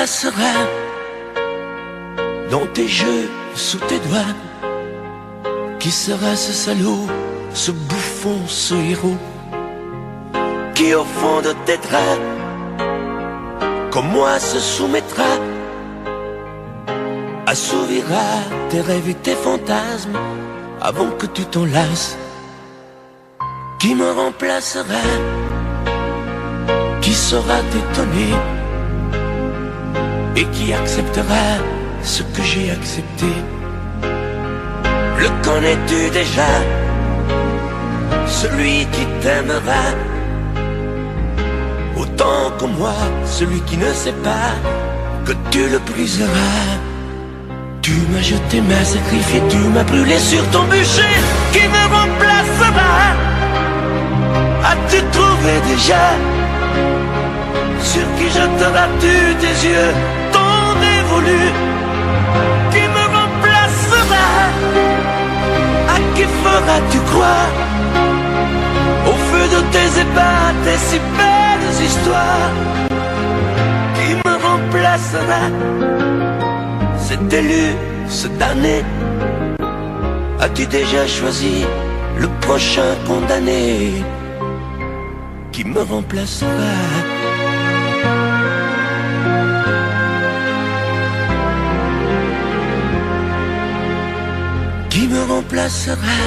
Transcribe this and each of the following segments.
placerai dans tes jeux, sous tes doigts. Qui sera ce salaud, ce bouffon, ce héros, qui au fond de tes draps, comme moi se soumettra, assouvira tes rêves et tes fantasmes avant que tu t'en lasses. Qui me remplacera, qui saura t'étonner et qui acceptera ce que j'ai accepté. Le connais-tu déjà, celui qui t'aimera autant que moi, celui qui ne sait pas que tu le briseras. Tu m'as jeté, m'as sacrifié, tu m'as brûlé sur ton bûcher. Qui me remplacera? As-tu trouvé déjà sur qui jetteras-tu tes yeux ton dévolu? Qui me remplacera? À qui feras-tu croire au feu de tes ébats, tes si belles histoires? Qui me remplacera? Cet élu, ce damné, as-tu déjà choisi le prochain condamné? Qui me remplacera? Qui me remplacera?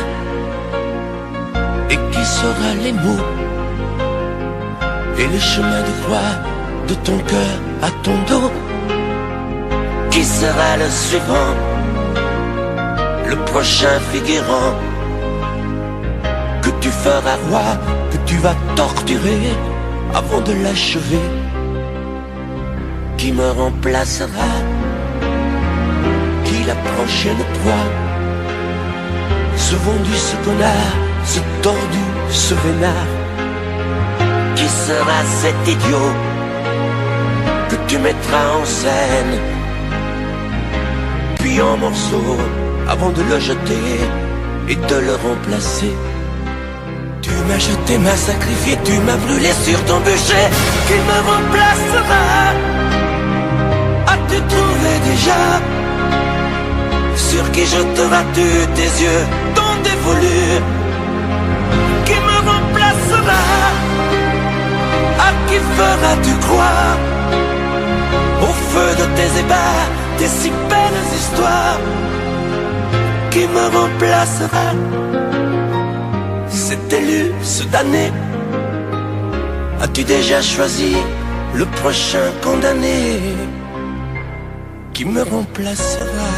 Et qui saura les mots et les chemins de croix de ton cœur à ton dos? Qui sera le suivant, le prochain figurant que tu feras roi, que tu vas torturer avant de l'achever? Qui me remplacera? Qui la prochaine proie? Ce vendu, ce connard, ce tordu, ce vénard? Qui sera cet idiot que tu mettras en scène, puis en morceaux, avant de le jeter et de le remplacer? Tu m'as jeté, m'as sacrifié, tu m'as brûlé sur ton bûcher. Qui me remplacera? As-tu trouvé déjà sur qui jetteras-tu tes yeux ton dévolu? Qui me remplacera? À qui feras-tu croire au feu de tes ébats, tes si belles histoires? Qui me remplacera? Cet élu, ce damné, as-tu déjà choisi le prochain condamné? Qui me remplacera?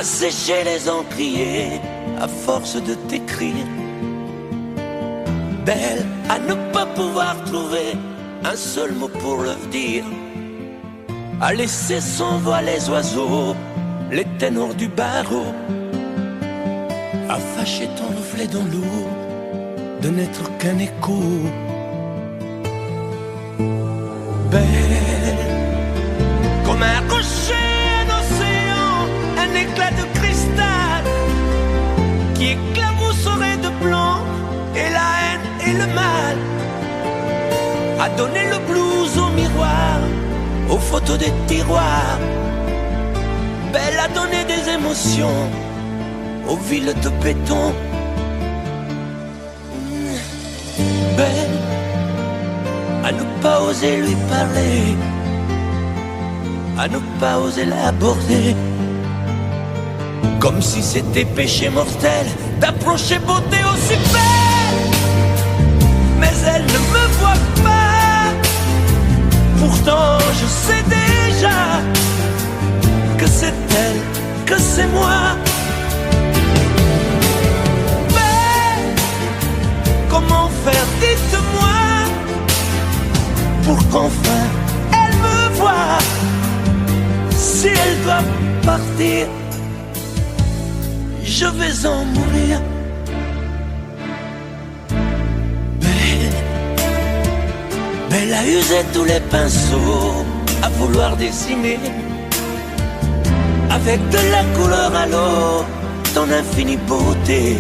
Sécher les encriers à force de t'écrire. Belle à ne pas pouvoir trouver un seul mot pour leur dire. À laisser s'envoler les oiseaux, les ténors du barreau. À fâcher ton reflet dans l'eau, de n'être qu'un écho. Belle comme un rocher, un éclat de cristal qui éclabousserait de blanc et la haine et le mal, a donné le blues au miroir, aux photos des tiroirs. Belle a donné des émotions aux villes de béton. Belle à ne pas oser lui parler, à ne pas oser l'aborder, comme si c'était péché mortel d'approcher beauté aussi belle. Mais elle ne me voit pas, pourtant je sais déjà que c'est elle, que c'est moi. Mais comment faire, dites-moi, pour qu'enfin elle me voie Si elle doit partir, je vais en mourir. Mais elle a usé tous les pinceaux à vouloir dessiner avec de la couleur à l'eau ton infinie beauté,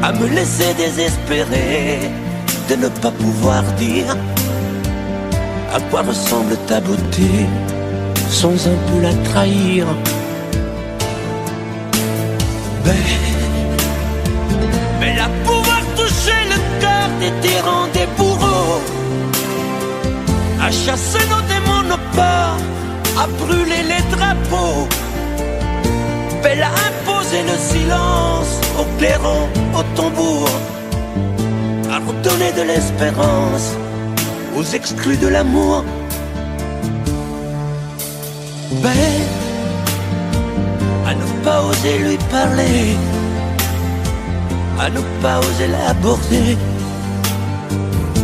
à me laisser désespérer de ne pas pouvoir dire à quoi ressemble ta beauté sans un peu la trahir. Mais la pouvoir toucher le cœur des tyrans, des bourreaux, à chasser nos démons, nos peurs, à brûler les drapeaux. Elle a imposé le silence au clairon, au tambour, à redonner de l'espérance aux exclus de l'amour. À ne pas oser lui parler, à ne pas oser l'aborder,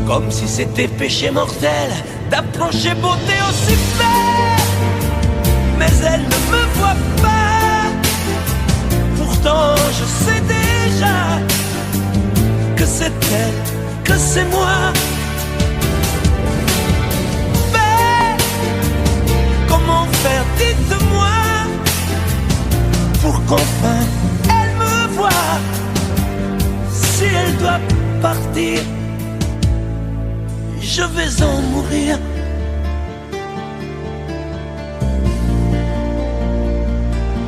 comme si c'était péché mortel d'approcher beauté aussi belle. Mais elle ne me voit pas, pourtant je sais déjà que c'est elle, que c'est moi. Comment faire, dites-moi, pour qu'enfin elle me voie. Si elle doit partir, je vais en mourir.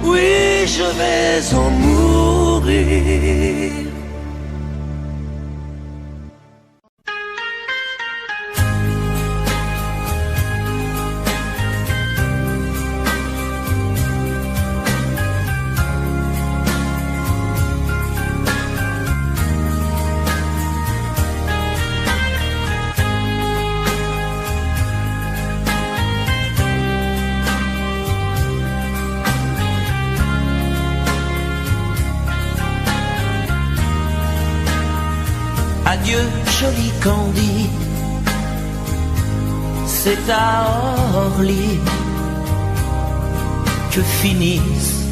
Oui, je vais en mourir. Adieu, joli Candy, c'est à Orly que finissent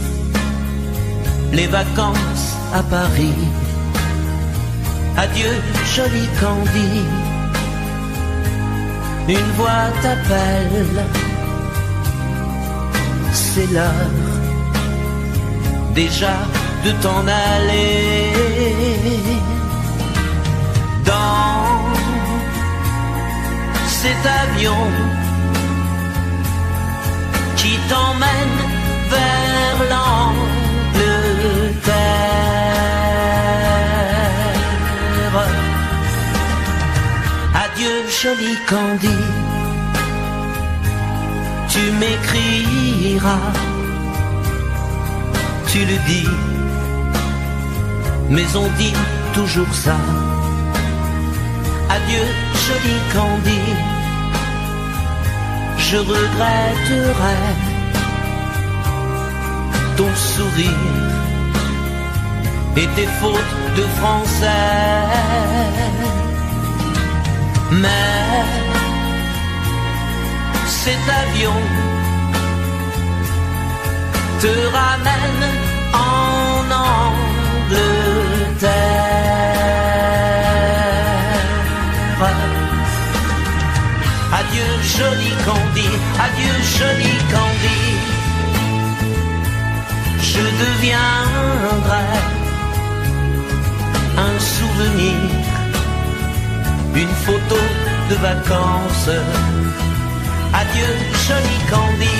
les vacances à Paris. Adieu, joli Candy, une voix t'appelle, c'est l'heure déjà de t'en aller. Dans cet avion qui t'emmène vers l'Angleterre. Adieu, joli Candy, tu m'écriras, tu le dis, mais on dit toujours ça. Adieu, joli Candy, je regretterai ton sourire et tes fautes de français. Mais cet avion te ramène en Angleterre. Adieu, joli Candy, adieu, joli Candy, je deviendrai un souvenir, une photo de vacances. Adieu, joli Candy,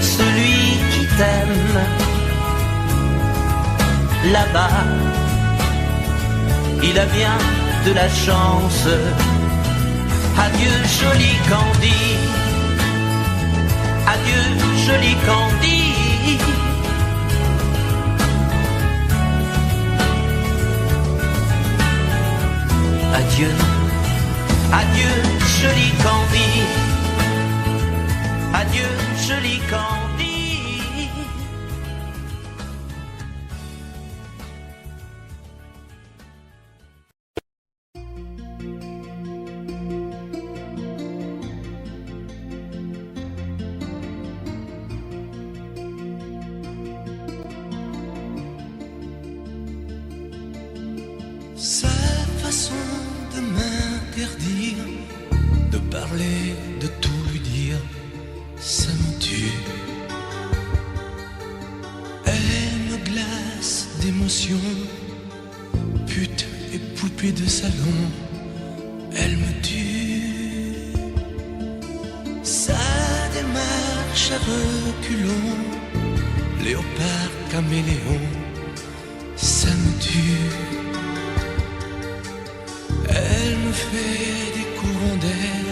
celui qui t'aime là-bas, il a bien de la chance. Adieu, joli Candy, adieu, joli Candy. Adieu, adieu, joli Candy, adieu, joli Candy. Sa façon de m'interdire de parler, de tout lui dire, ça me tue. Elle me glace d'émotion, pute et poupée de salon, elle me tue. Sa démarche à reculons, léopard caméléon, ça me tue. Elle me fait des courants d'air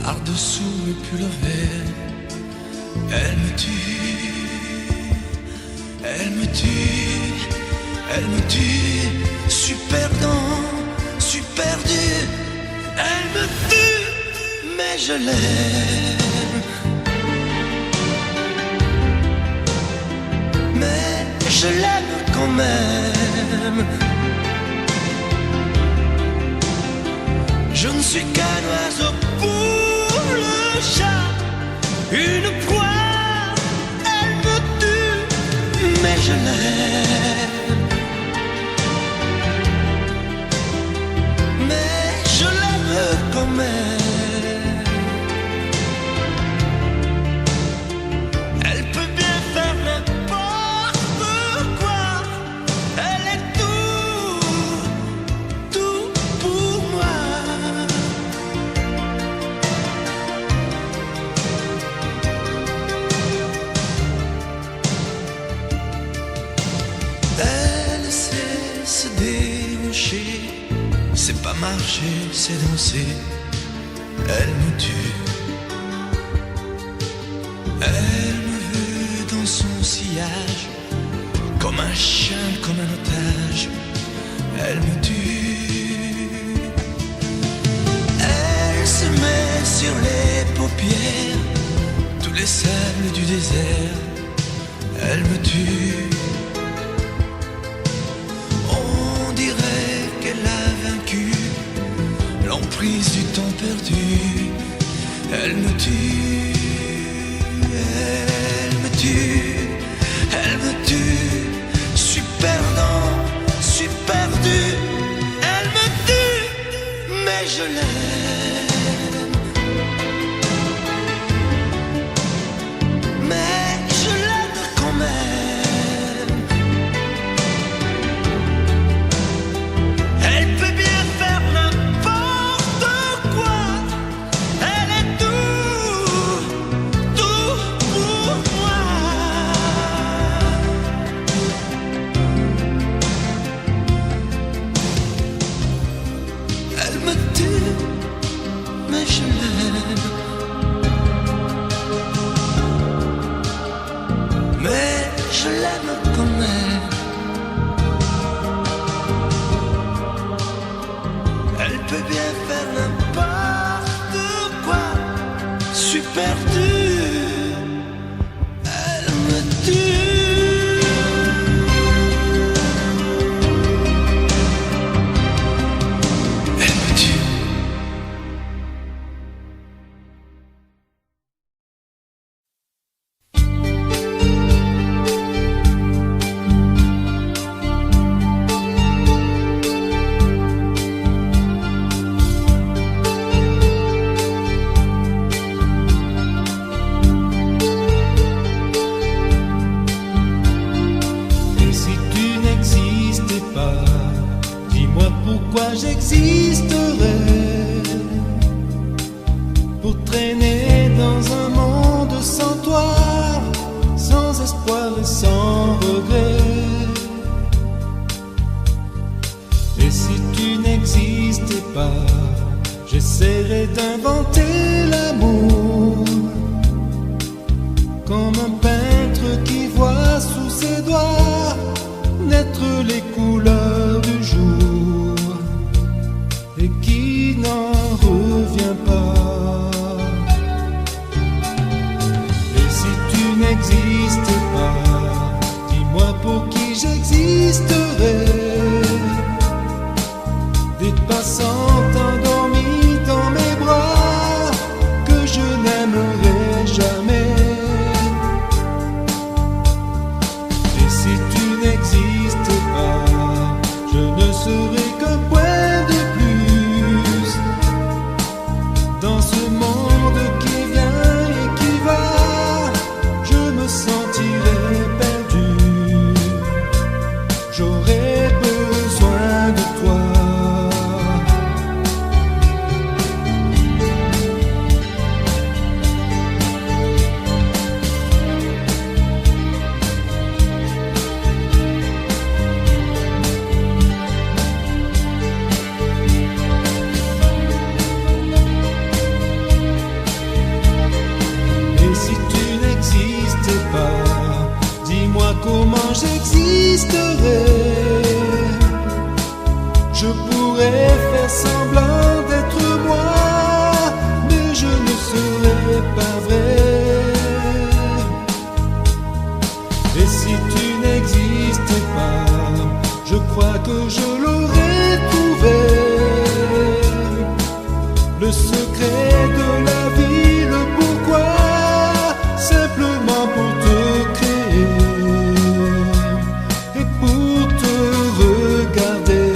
par-dessous mes pulls verts. Elle me tue, elle me tue, elle me tue. Suis perdant, suis perdu. Elle me tue, mais je l'aime. Mais je l'aime quand même. Je ne suis qu'un oiseau pour le chat, une proie, elle me tue, mais je l'aime. Mais je l'aime quand même. Elle peut bien faire n'importe quoi, elle est tout pour moi. Elle sait se déhancher, c'est pas marcher, c'est danser. Elle me tue. Elle me veut dans son sillage, comme un chien, comme un otage. Elle me tue. Elle se met sur les paupières tous les sables du désert. Elle me tue. On dirait qu'elle a vaincu l'emprise du temps perdu. Elle me tue, elle me tue, elle me tue. Suis perdant, suis perdu. Elle me tue, mais je l'aime. Mais je l'aime quand même. Elle peut bien faire n'importe quoi. Elle est tout pour moi. Elle me tue, mais je l'aime. Mais je l'aime quand même. Elle peut bien faire n'importe quoi. Suis perdu. Elle me tue. Elle me tue. Et si tu n'existais pas, dis-moi pourquoi j'existerais. Pour traîner dans un monde sans toi, sans espoir et sans regret. Et si tu n'existais pas, j'essaierais d'inventer l'amour, comme un peintre qui voit sous ses doigts naître les couleurs du jour et qui n'en revient pas. Et si tu n'existais pas, dis-moi pour qui j'existerais. Des passants endormis dans mes bras que je n'aimerais jamais. Et si tu n'existais pas, je ne serais j'existerais. Je pourrais faire semblant d'être moi, mais je ne serais pas vrai. Et si tu n'existais pas, je crois que je l'aurais trouvé. Le secret de la vie, le pourquoi, simplement pour te créer et pour te regarder.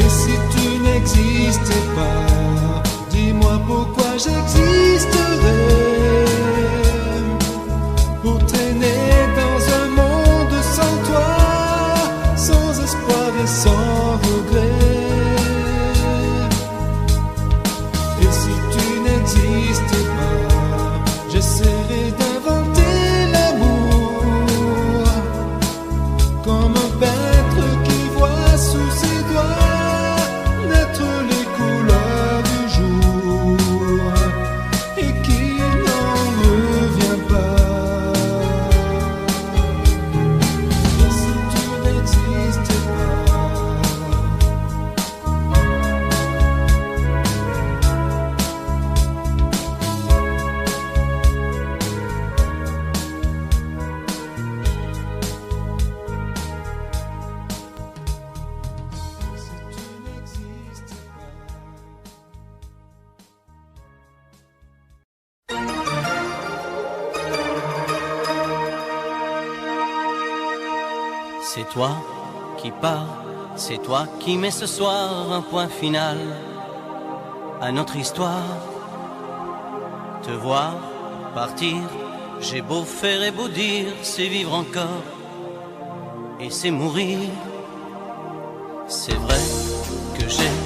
Et si tu n'existais pas, dis-moi pourquoi j'existerais. Pour traîner dans un monde sans toi, sans espoir et sans regret. Et si tu n'existais pas, j'essaierai d'inventer l'amour, comme un peintre qui voit sous ses doigts naître les couleurs du jour et qui n'en revient pas. Et si tu n'existais pas, C'est toi qui pars, c'est toi qui mets ce soir un point final à notre histoire. Te voir partir, j'ai beau faire et beau dire, c'est vivre encore et c'est mourir. C'est vrai que j'ai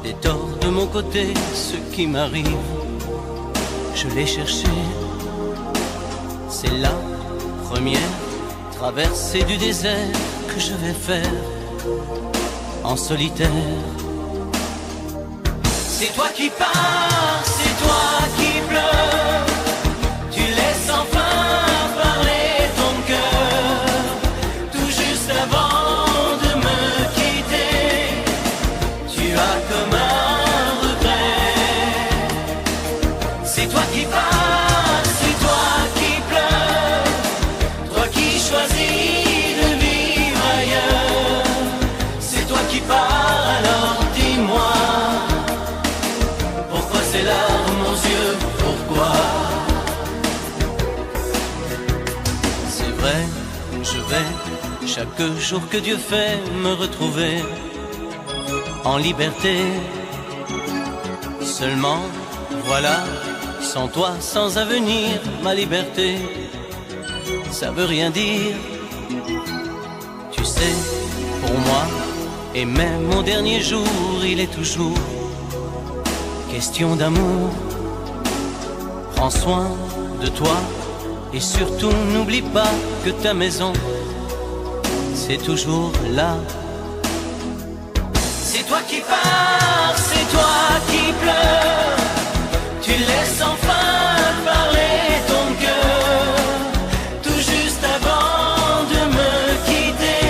des torts de mon côté, ce qui m'arrive, je l'ai cherché. C'est la première traversée du désert que je vais faire en solitaire. C'est toi qui pars, c'est toi qui pleures, tu laisses enfin parler ton cœur, tout juste avant de me quitter, tu as comme un regret. C'est toi qui pars, c'est toi qui pleures, toi qui choisis de vivre ailleurs. C'est toi qui pars, alors dis-moi, pourquoi ces larmes aux yeux, pourquoi? C'est vrai, je vais, chaque jour que Dieu fait, me retrouver en liberté. Seulement, voilà, sans toi, sans avenir, ma liberté, ça veut rien dire. Tu sais, pour moi, et même mon dernier jour, il est toujours question d'amour. Prends soin de toi et surtout n'oublie pas que ta maison, c'est toujours là. C'est toi qui pars, c'est toi qui pleures, tu laisses enfin parler ton cœur, tout juste avant de me quitter,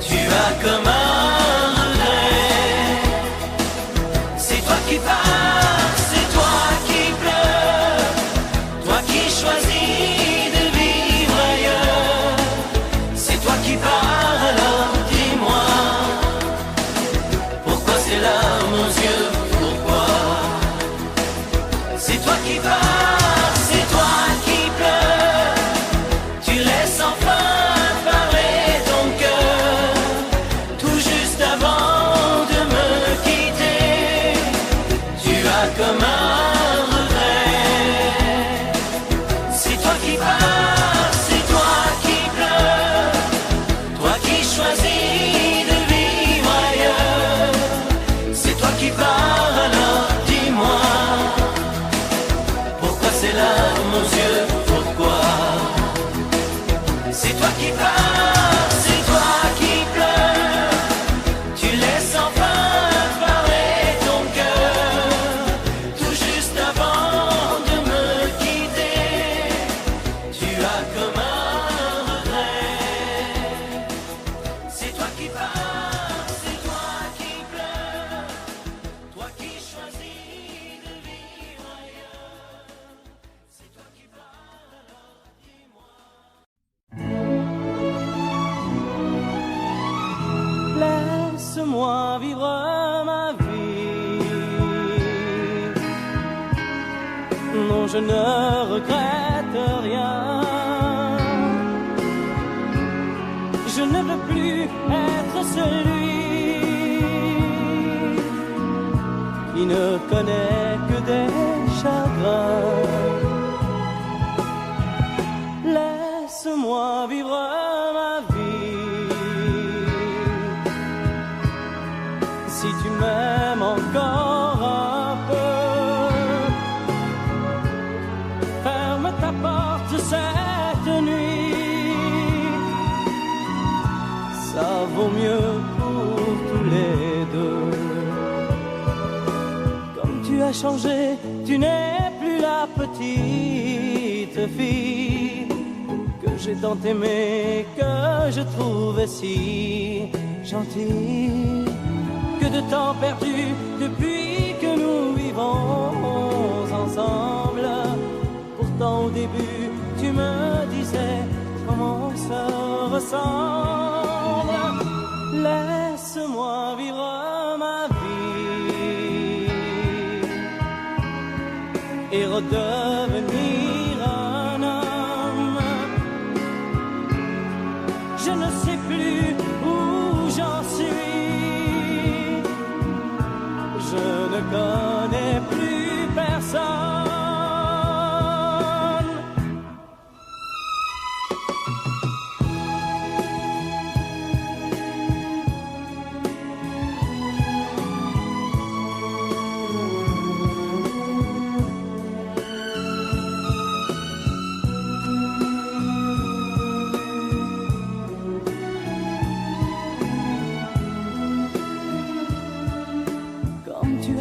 tu as comme un regret. C'est toi qui pars, c'est toi qui pleures, toi qui choisis de vivre ailleurs. C'est toi qui pars, alors dis-moi, pourquoi ces larmes aux yeux, pourquoi? C'est toi qui pars, c'est toi qui pleures, tu laisses enfin parler ton cœur, tout juste avant de me quitter, tu as comme un regret. C'est toi qui pars, c'est toi qui pleures, toi qui choisis de vivre ailleurs. C'est toi qui pars, alors dis-moi, Non, je ne regrette rien. Je ne veux plus être celui qui ne connaît que des chagrins. Laisse-moi vivre ma vie. Si tu m'aimes encore un peu, ferme ta porte cette nuit. Ça vaut mieux pour tous les deux. Comme tu as changé, tu n'es plus la petite fille que j'ai tant aimée, que je trouvais si gentille. Que de temps perdu depuis que nous vivons ensemble. Pourtant au début tu me disais comment on se ressemble. Laisse-moi vivre ma vie et redevenir un homme. Je ne sais plus où j'en suis. Je ne connais plus personne.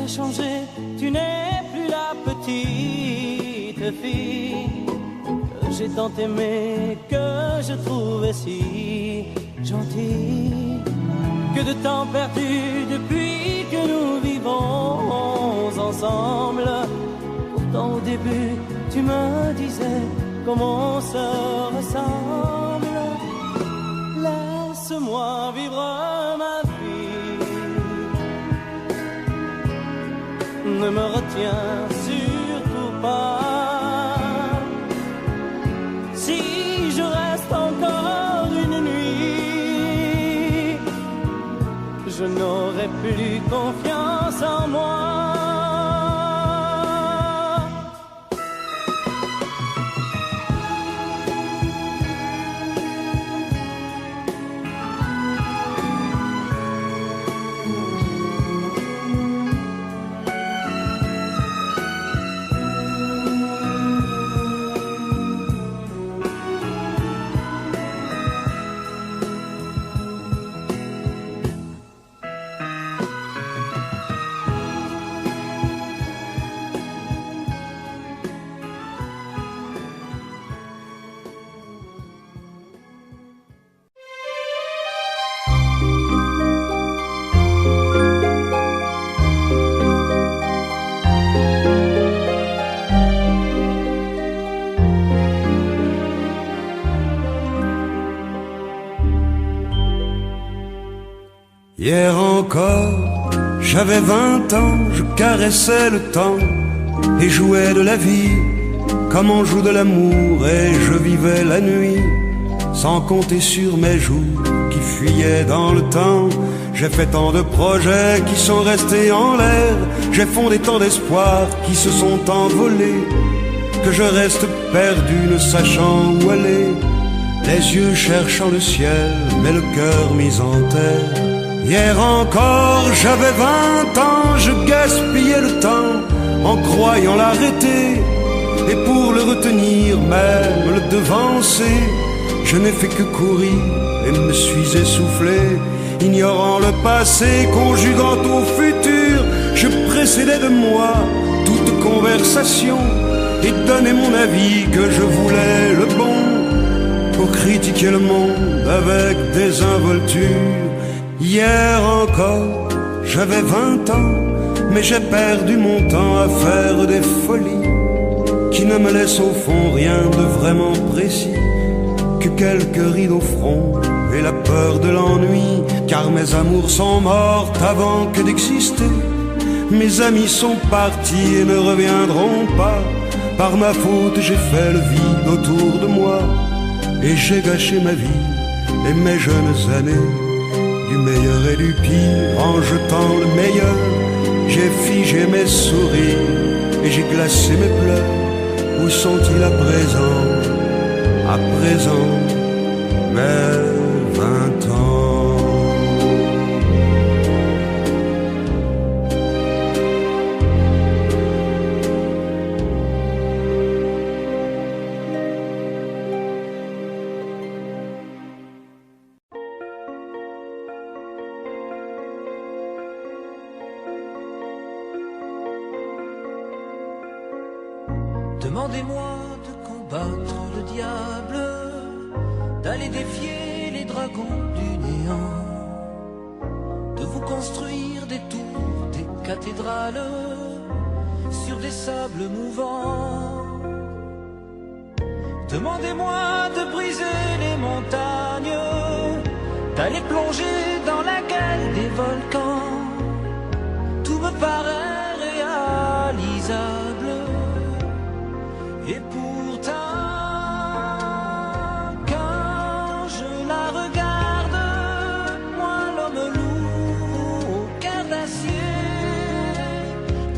Changé, tu n'es plus la petite fille que j'ai tant aimée, que je trouvais si gentille. Que de temps perdu depuis que nous vivons ensemble. Pourtant au début tu me disais comment on se ressemble. Laisse-moi vivre ma vie. Ne me retiens surtout pas. Si je reste encore une nuit, je n'aurai plus confiance en moi. Hier encore, j'avais 20 ans, je caressais le temps et jouais de la vie comme on joue de l'amour, et je vivais la nuit sans compter sur mes jours qui fuyaient dans le temps. J'ai fait tant de projets qui sont restés en l'air, j'ai fondé tant d'espoirs qui se sont envolés, que je reste perdu ne sachant où aller, les yeux cherchant le ciel mais le cœur mis en terre. Hier encore, j'avais 20 ans, je gaspillais le temps en croyant l'arrêter, et pour le retenir, même le devancer, je n'ai fait que courir et me suis essoufflé. Ignorant le passé, conjuguant au futur, je précédais de moi toute conversation et donnais mon avis que je voulais le bon, pour critiquer le monde avec désinvolture. Hier encore, j'avais 20 ans, mais j'ai perdu mon temps à faire des folies qui ne me laissent au fond rien de vraiment précis, que quelques rides au front et la peur de l'ennui, car mes amours sont mortes avant que d'exister. Mes amis sont partis et ne reviendront pas. Par ma faute j'ai fait le vide autour de moi, et j'ai gâché ma vie et mes jeunes années. Du meilleur et du pire, en jetant le meilleur, j'ai figé mes sourires et j'ai glacé mes pleurs. Où sont-ils à présent, mes 20 ans? Demandez-moi de combattre le diable, d'aller défier les dragons du néant, de vous construire des tours, des cathédrales sur des sables mouvants. Demandez-moi de briser les montagnes, d'aller plonger dans la gueule des volcans. Tout me paraît réalisable. Et pourtant, quand je la regarde, moi l'homme lourd au cœur d'acier,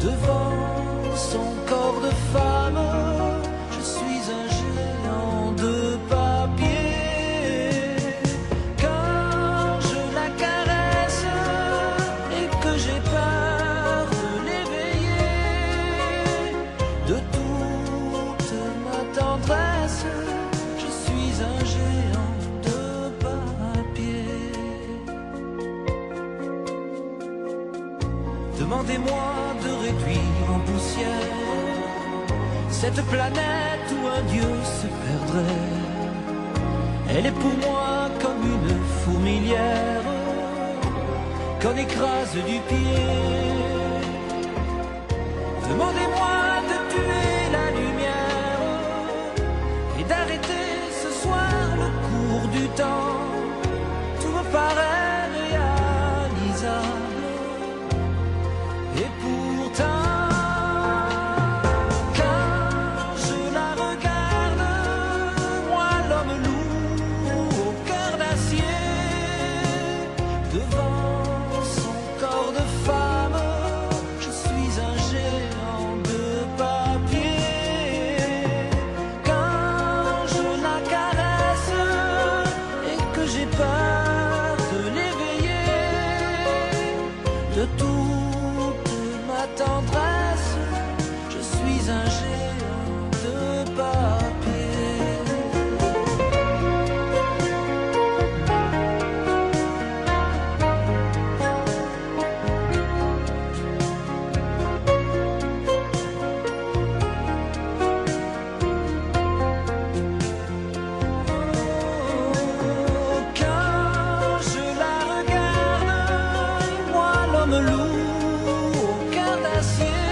devant son corps de femme, je suis un géant de papier. Quand je la caresse et que j'ai peur de l'éveiller, de tout tendresse, je suis un géant de papier. Demandez-moi de réduire en poussière cette planète où un dieu se perdrait. Elle est pour moi comme une fourmilière qu'on écrase du pied. Demandez-moi de tuer la lumière et d'arrêter ce soir le cours du temps. Tout me paraît réalisable. Et pourtant, quand je la regarde, moi l'homme lourd au cœur d'acier, devant son corps de femme, je suis un géant de papier. Quand je la caresse et que j'ai peur de l'éveiller, de toute ma tendresse, je suis un géant de papier. Quand je la regarde, moi l'homme lourd au cœur d'acier,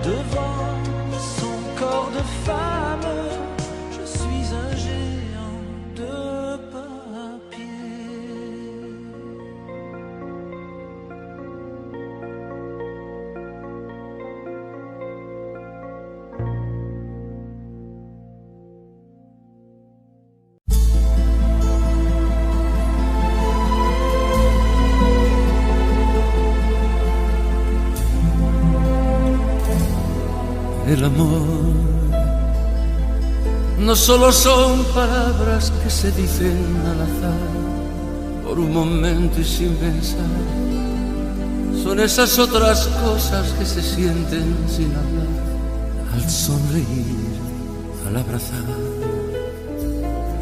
devant son corps de femme, je suis un géant de papier. El amor no solo son palabras que se dicen al azar por un momento y sin pensar, son esas otras cosas que se sienten sin hablar, al sonreír, al abrazar.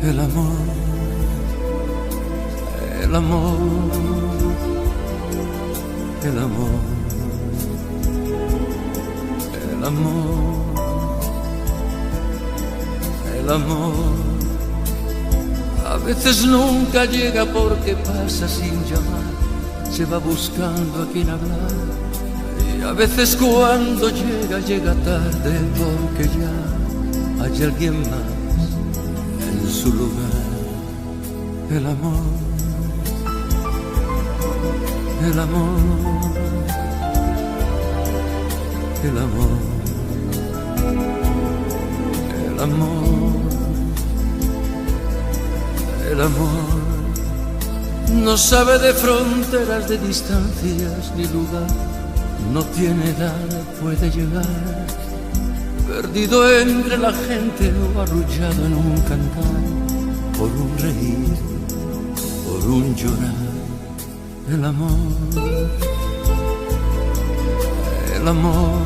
El amor, el amor, el amor, el amor, el amor. A veces nunca llega porque pasa sin llamar, se va buscando a quien hablar. Y a veces cuando llega, llega tarde porque ya hay alguien más en su lugar. El amor, el amor, el amor, el amor no sabe de fronteras, de distancias ni lugar, no tiene edad, puede llegar, perdido entre la gente o arrullado en un cantar, por un reír, por un llorar. El amor, el amor,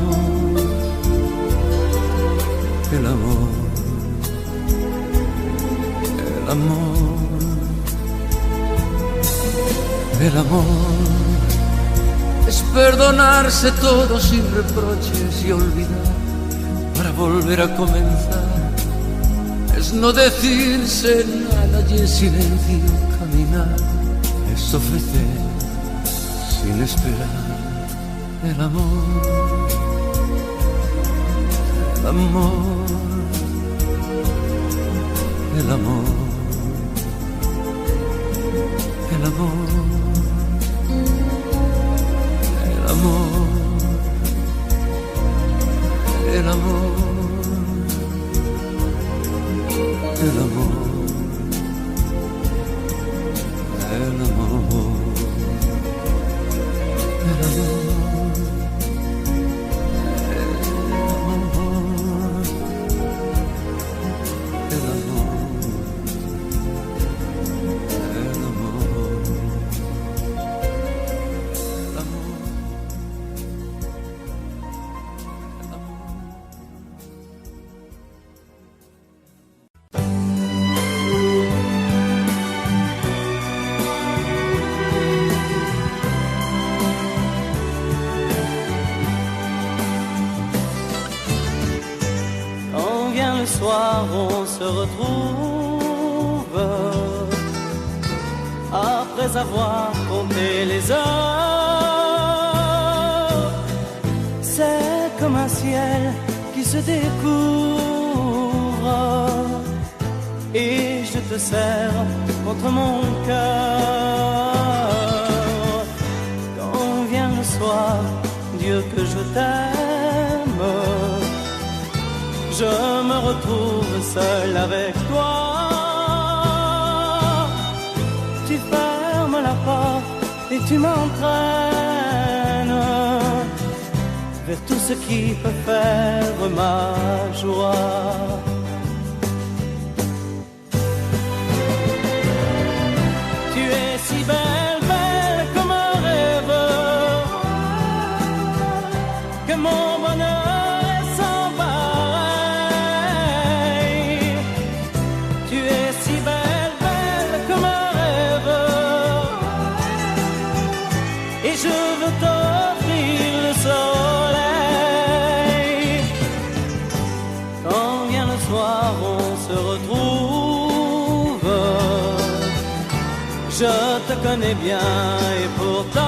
el amor, el amor, el amor es perdonarse todo sin reproches y olvidar para volver a comenzar, es no decirse nada y en silencio caminar, es ofrecer sin esperar. El amor, el amor, el amor, el amor, el amor, el amor, el amor, el amor. On se retrouve après avoir compté les heures. C'est comme un ciel qui se découvre et je te serre contre mon cœur. Quand vient le soir, Dieu que je t'aime, je me retrouve seul avec toi. Tu fermes la porte et tu m'entraînes vers tout ce qui peut faire ma joie. Tu es si belle, belle comme un rêve, que mon bonheur je te connais bien et pourtant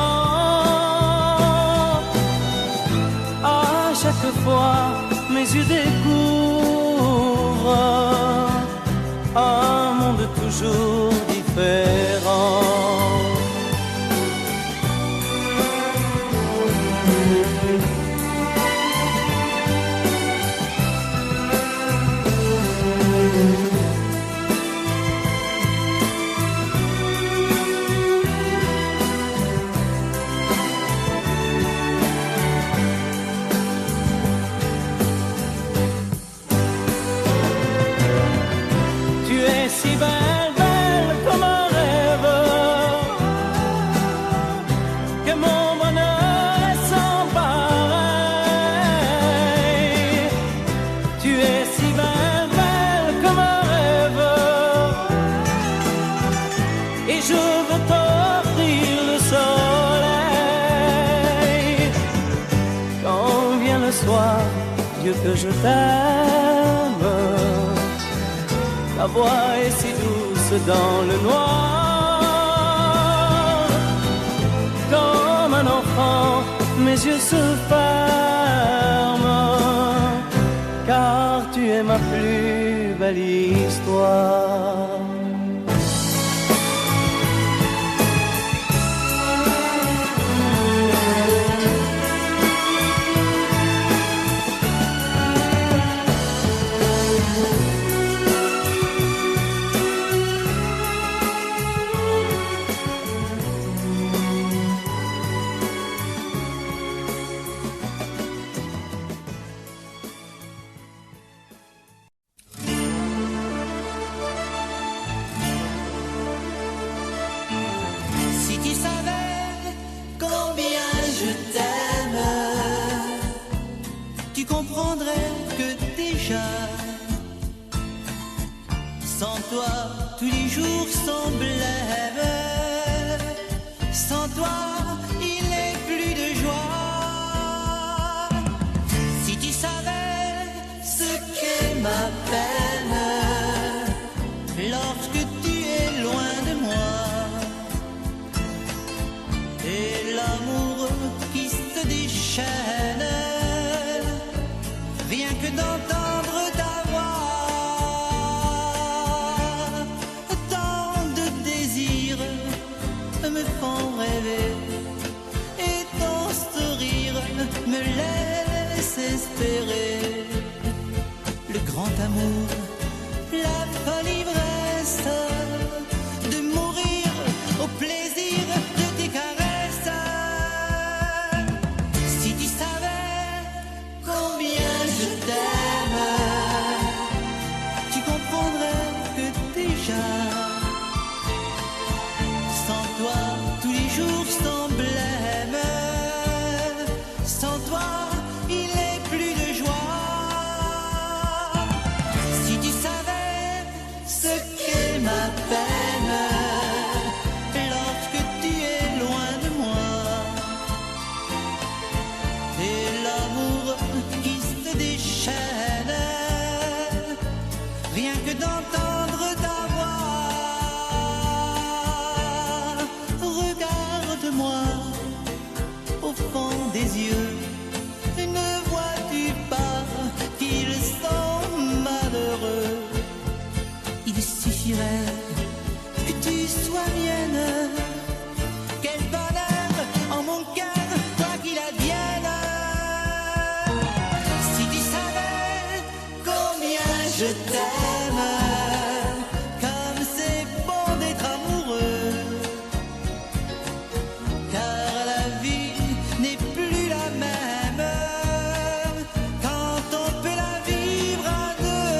à chaque fois mes yeux découvrent un monde toujours différent. Dieu que je t'aime, ta voix est si douce dans le noir, comme un enfant, mes yeux se ferment, car tu es ma plus belle histoire. peine lorsque tu es loin de moi. Et l'amour qui se déchaîne, rien que d'entendre ta voix. Tant de désirs me font rêver, et ton sourire me laisse espérer. Le grand amour, la folle ivresse, de mourir au plaisir de tes caresses. Si tu savais combien je t'aime, tu comprendrais que déjà, sans toi, tous les jours sont blêmes. Sans toi, il n'est plus de joie. Si tu savais ce qu'est ma peine lorsque tu es loin de moi, et l'amour qui se déchaîne, rien que d'entendre ta voix. Regarde-moi au fond des yeux, ne vois-tu pas qu'ils sont malheureux? Il suffirait que tu sois mienne. Quel bonheur en mon cœur, quoi qu'il advienne. Si tu savais combien je t'aime, comme c'est bon d'être amoureux. Car la vie n'est plus la même quand on peut la vivre à deux.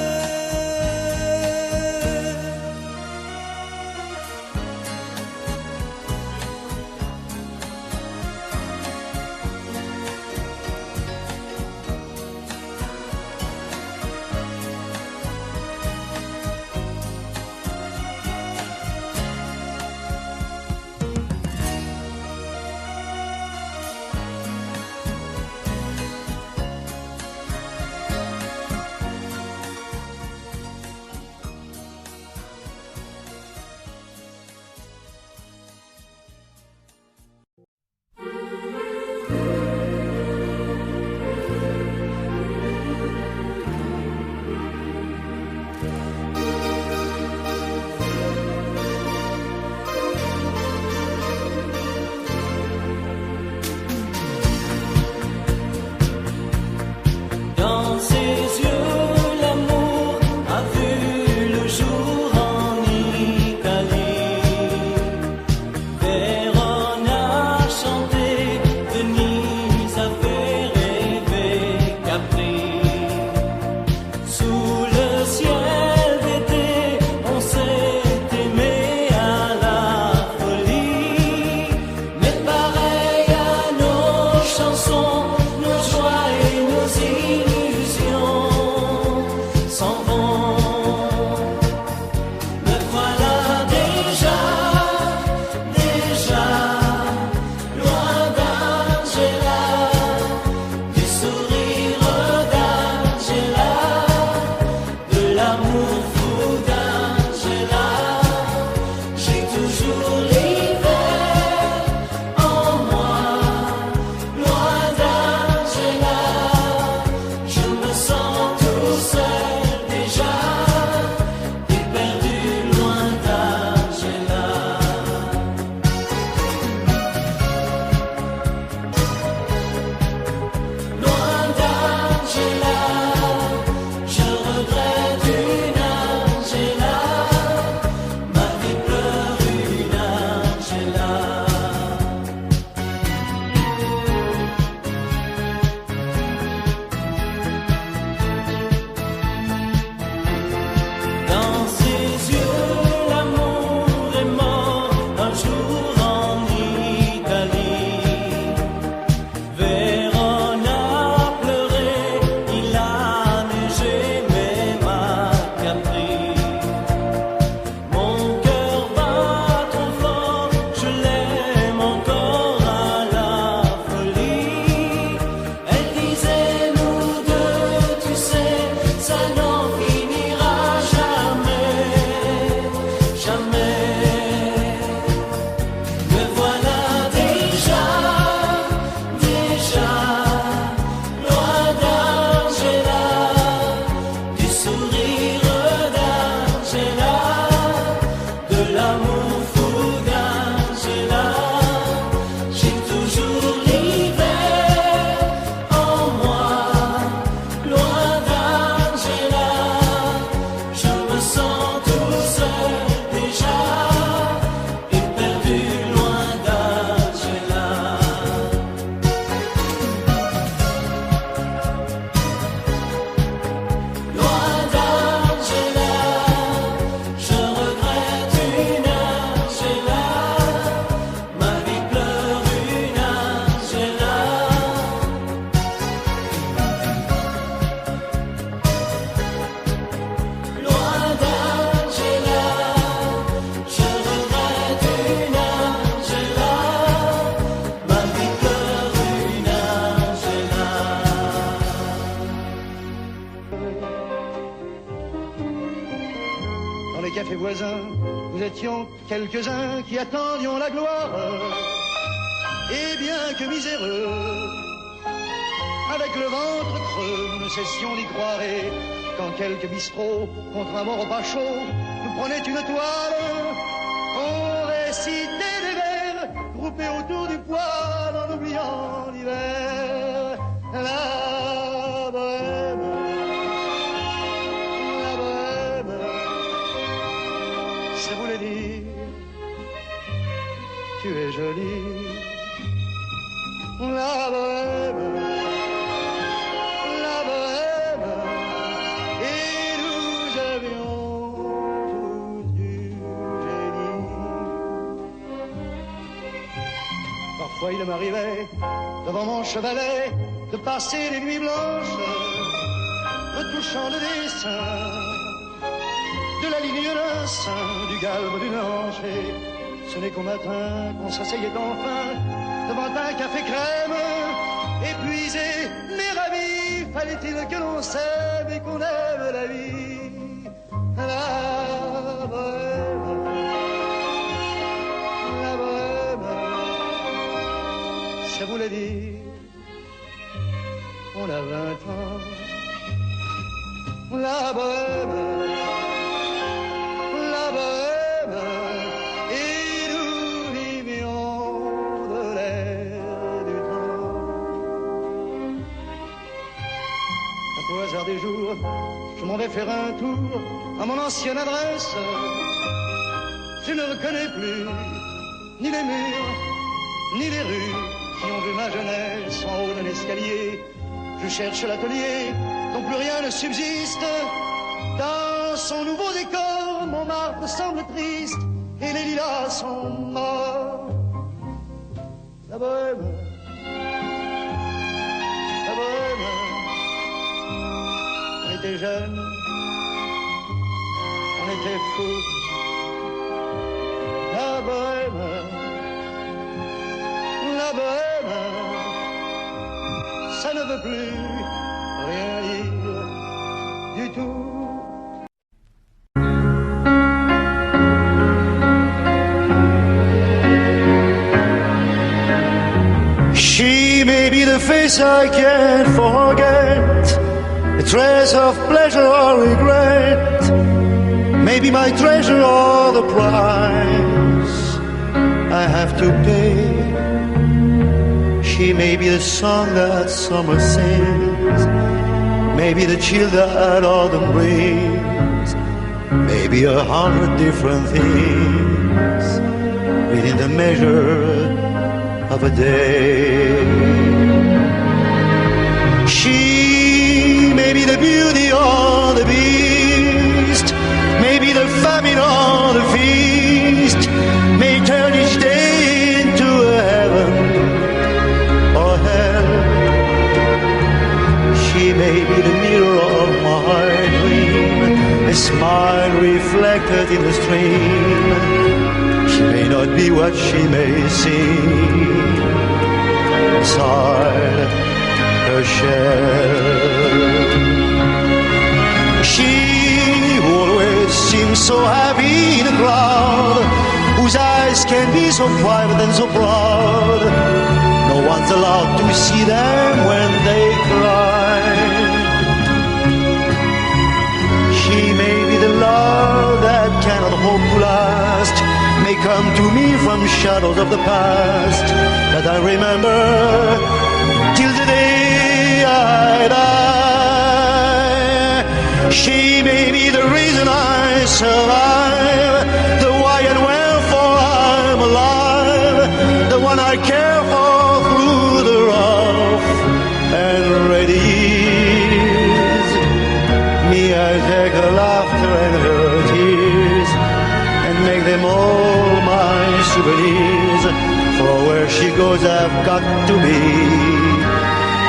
cafés voisins, nous étions quelques-uns qui attendions la gloire. Et bien que miséreux, avec le ventre creux, nous ne cessions d'y croire. Et quand quelques bistrots, contre un bon repas chaud, nous prenaient une toile, on récitait des vers, groupés autour du poêle, en oubliant l'hiver. La bohème, ça voulait dire, tu es jolie. La bohème, et nous avions tous du génie. Parfois il m'arrivait, devant mon chevalet, de passer les nuits blanches, retouchant le dessin de la ligne d'un sein, du galbe d'une hanche. Et ce n'est qu'au matin qu'on s'asseyait enfin devant un café crème, épuisé mais ravi. Fallait-il que l'on s'aime et qu'on aime la vie. La bohème, ça voulait dire, on a 20 ans. La bohème, et nous vivions de l'air du temps. Un peu au hasard des jours, je m'en vais faire un tour à mon ancienne adresse. Je ne reconnais plus ni les murs, ni les rues qui ont vu ma jeunesse en haut d'un escalier. Je cherche l'atelier dont plus rien ne subsiste. Dans son nouveau décor, Montmartre semble triste et les lilas sont morts. La bohème, on était jeunes, on était fous. La bohème, ça ne veut plus rien dire du tout. She may be the face I can't forget, a trace of pleasure or regret, maybe my treasure or the price I have to pay. She may be the song that summer sings, maybe the chill that autumn brings, maybe 100 different things within the measure of a day. She may be the beauty or the beast, maybe the famine or the feast, may turn each day into a heaven or hell. She may be the mirror of my dream, a smile reflected in the stream. She may not be what she may seem inside her shell. She who always seems so happy in a crowd, whose eyes can be so private and so proud, no one's allowed to see them when they cry. She may be the love that cannot hope to last, may come to me from shadows of the past that I remember till the day I die. She may be the reason I survive, the why and wherefore I'm alive, the one I care for through the rough and ready years. Me, I take her laughter and her tears and make them all my souvenirs. For where she goes I've got to be.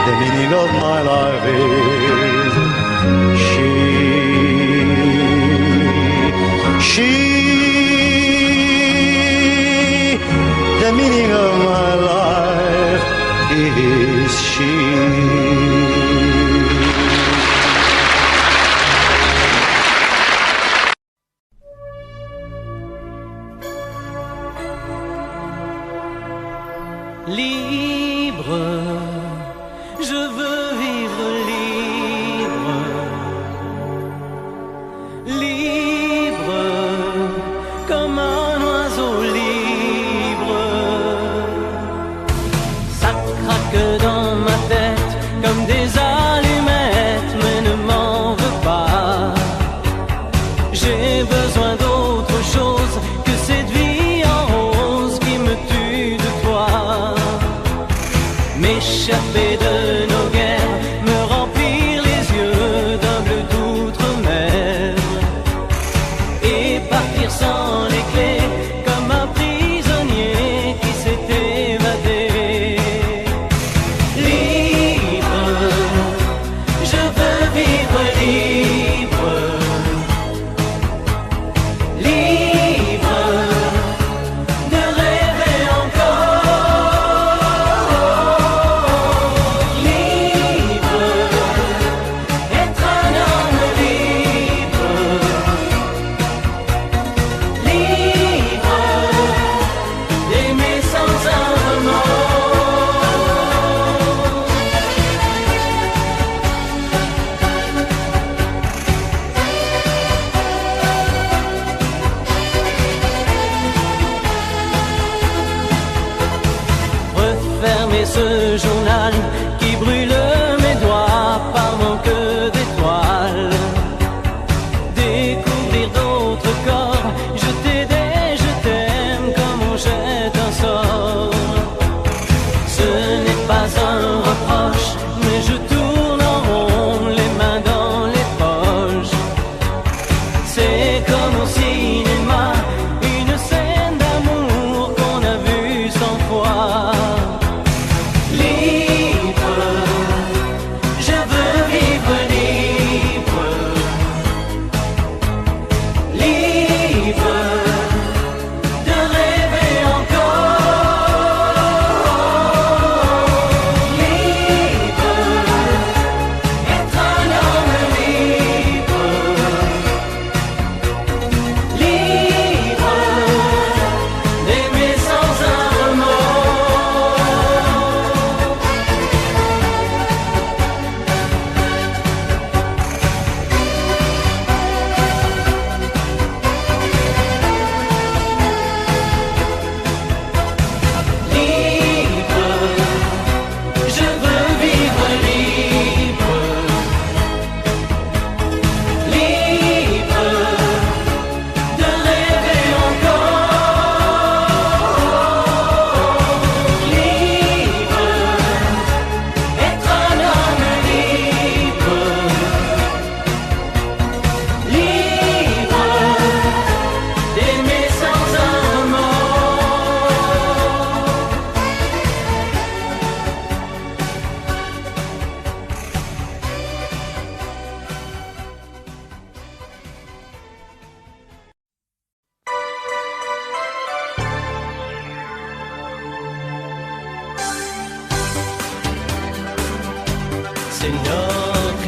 The meaning of my life is she. The meaning of my life is she.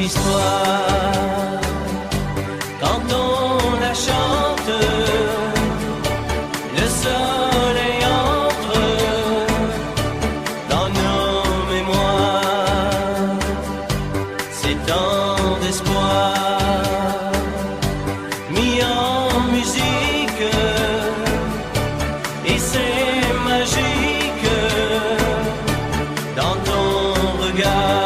histoire. Quand on la chante, le soleil entre dans nos mémoires. C'est tant d'espoir mis en musique, et c'est magique dans ton regard.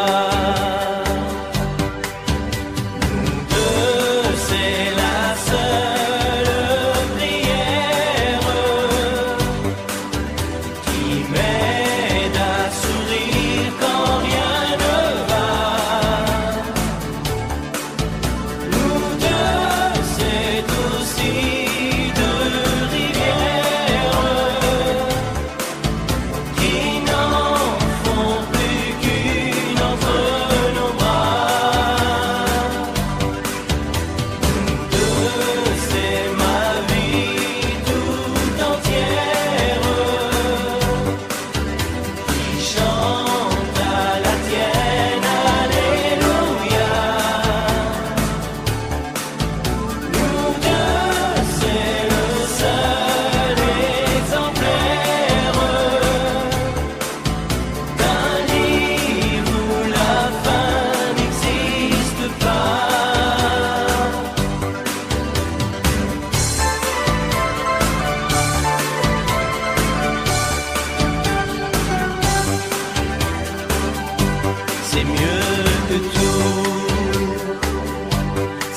C'est mieux que tout,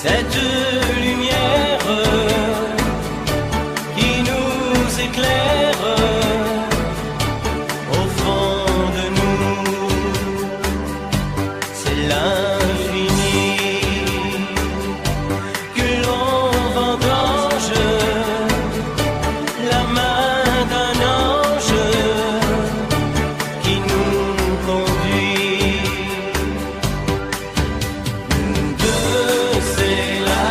cette lumière qui nous éclaire au fond de nous. C'est l'infini que l'on vendange, la main d'un ange qui nous conduit. C'est la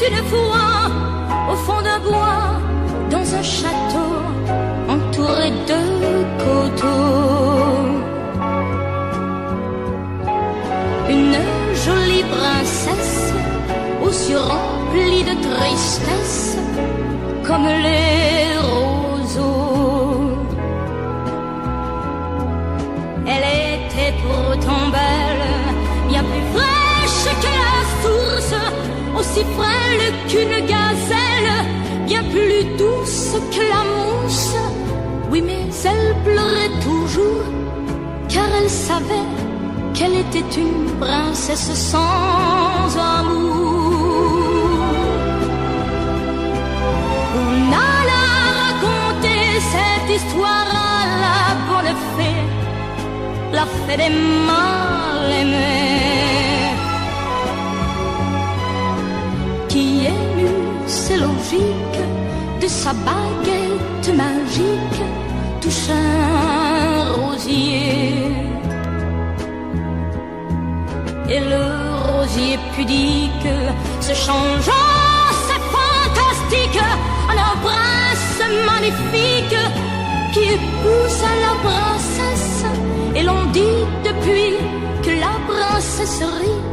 une fois au fond d'un bois, dans un château entouré de coteaux. Une jolie princesse aux yeux remplis de tristesse comme les roseaux. Elle était pourtant belle, bien plus fraîche que la source, aussi frêle qu'une gazelle, bien plus douce que la mousse. Oui, mais elle pleurait toujours, car elle savait qu'elle était une princesse sans amour. On alla raconter cette histoire à la bonne fée, la fée des mal-aimés, qui émut, c'est logique, de sa baguette magique touche un rosier. Et le rosier pudique se changeant, c'est fantastique, en un prince magnifique qui épousa la princesse. Et l'on dit depuis que la princesse rit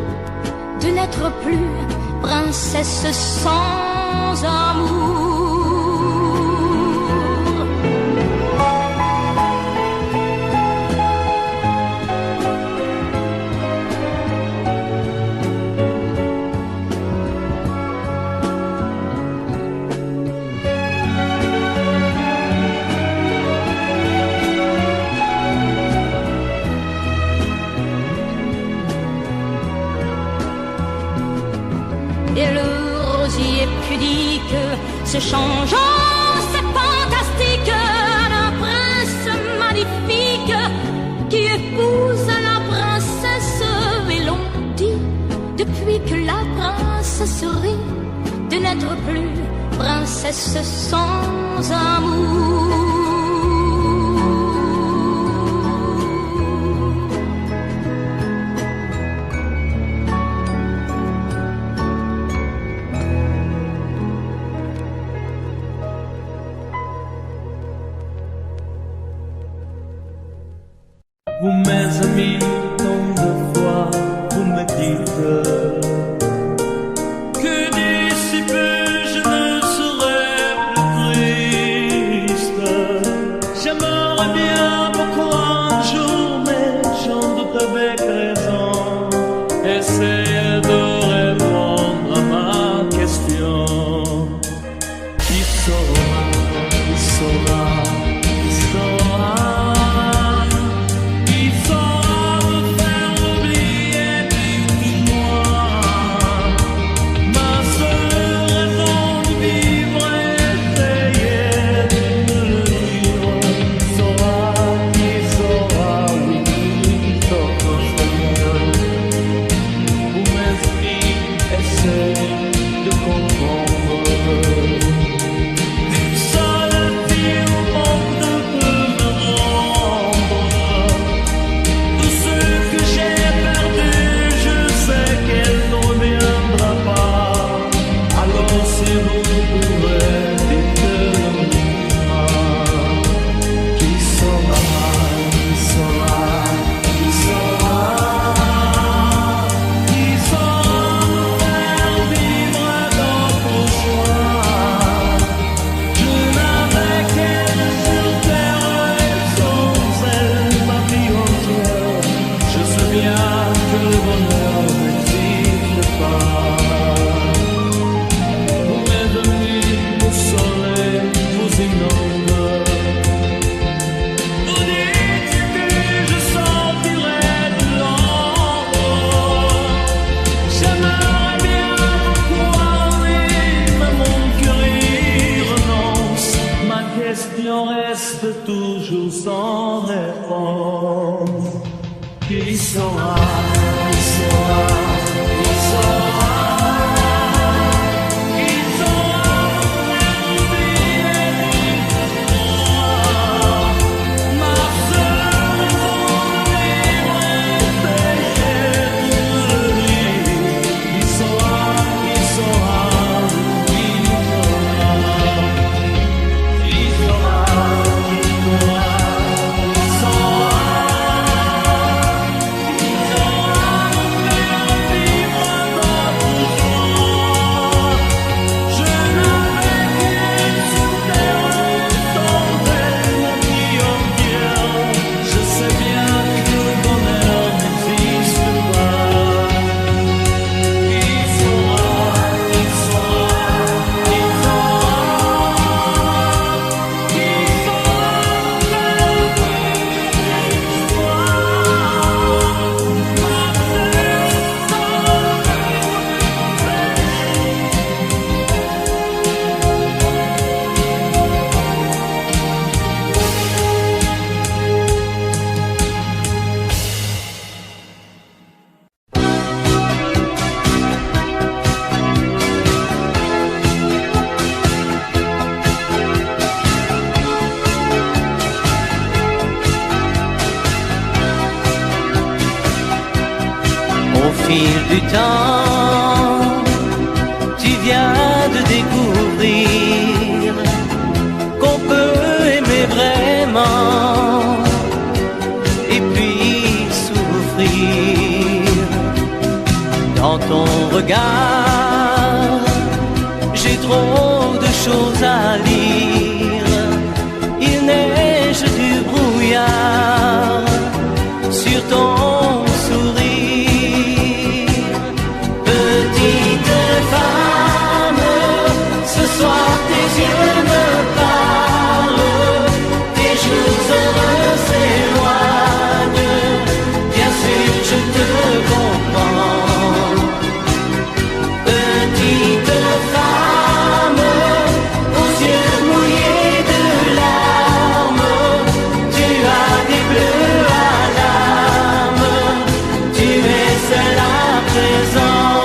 de n'être plus princesse sans amour. Et le rosier pudique se changeant, c'est fantastique, un prince magnifique qui épouse la princesse. Et l'on dit depuis que la princesse rit de n'être plus princesse sans amour. Vous mes amis, tant de fois vous me dites que d'ici peu je ne serai plus triste. J'aimerais bien beaucoup un jour, mais j'en doute avec raison. Essayez de répondre à ma question. Qui saura, qui saura, qui saura? Toujours sans réponse. Qui saura, qui saura, qui saura, qui saura faire oublier ma seule raison de vivre, essayer de le dire. Qui saura, qui saura, fil du temps, tu viens de découvrir qu'on peut aimer vraiment et puis souffrir. Dans ton regard, j'ai trop de choses à lire. Il neige du brouillard sur ton sourire. Petite femme, ce soir tes yeux me parlent, tes jours heureux s'éloignent. Bien sûr, je te comprends. Petite femme, aux yeux mouillés de larmes, tu as des bleus à l'âme, tu es seule à présent.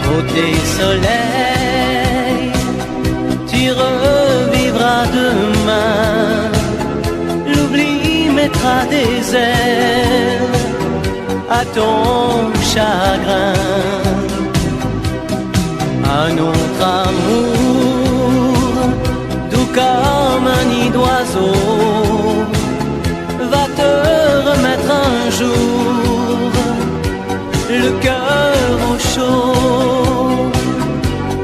Côté soleil, tu revivras demain, l'oubli mettra des ailes à ton chagrin. Un autre amour, doux comme un nid d'oiseau, va te remettre un jour le cœur au chaud.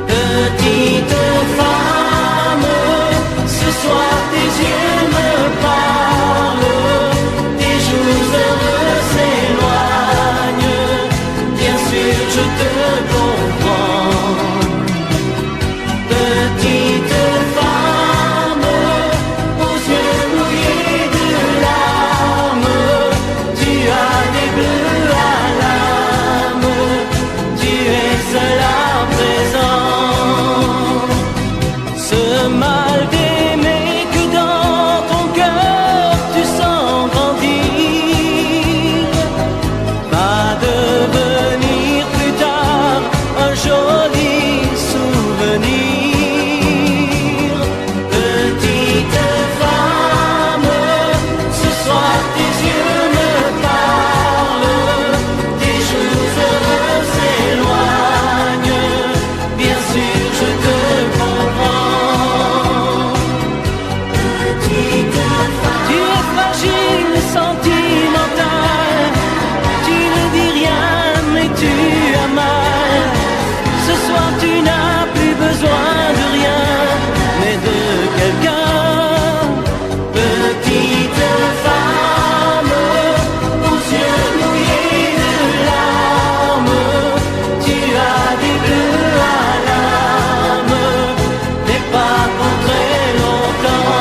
Petite femme, ce soir tes yeux me parlent, tes jours heureux s'éloignent. Bien sûr, je te comprends. Petite femme, aux yeux mouillés de larmes, tu as des bleus à l'âme, tu es seule à présent. Ce mal d'aimer que dans ton cœur tu sens grandir va devenir plus tard un joli souvenir. Petite femme, ce soir tes yeux me parlent, tes jours heureux s'éloignent. Bien sûr, je te comprends. Petite femme, tu es fragile, sentimentale, tu ne dis rien mais tu as mal. Ce soir tu n'as plus besoin de rien, mais de quelqu'un. Petite femme, aux yeux mouillés de larmes, tu as des bleus à l'âme, mais pas pour très longtemps.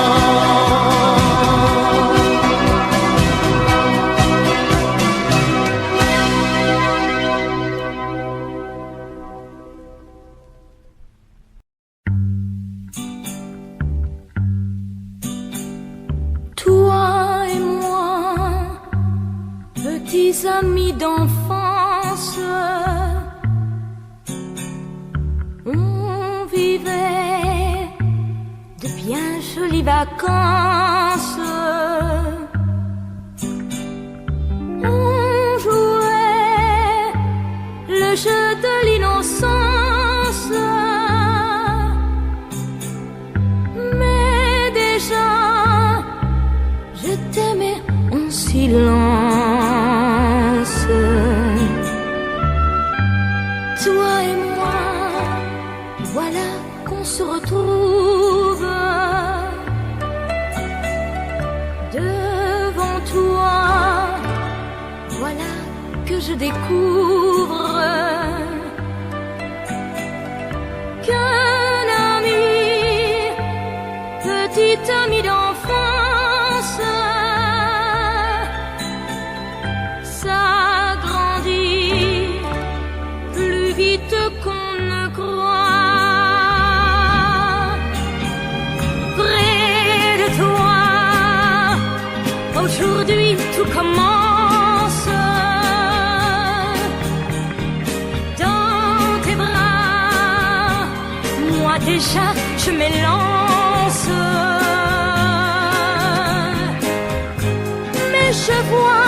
Toi et moi, petits amis d'enfance, on vivait de bien jolies vacances. On jouait le jeu de l'innocence, mais déjà je t'aimais en silence. Toi et moi, voilà qu'on se retrouve devant toi. Voilà que je découvre qu'un ami, petit ami d'enfance, s'agrandit plus vite qu'on ne croit. Près de toi, aujourd'hui tout commence. Dans tes bras, moi déjà je m'élance. Mais je vois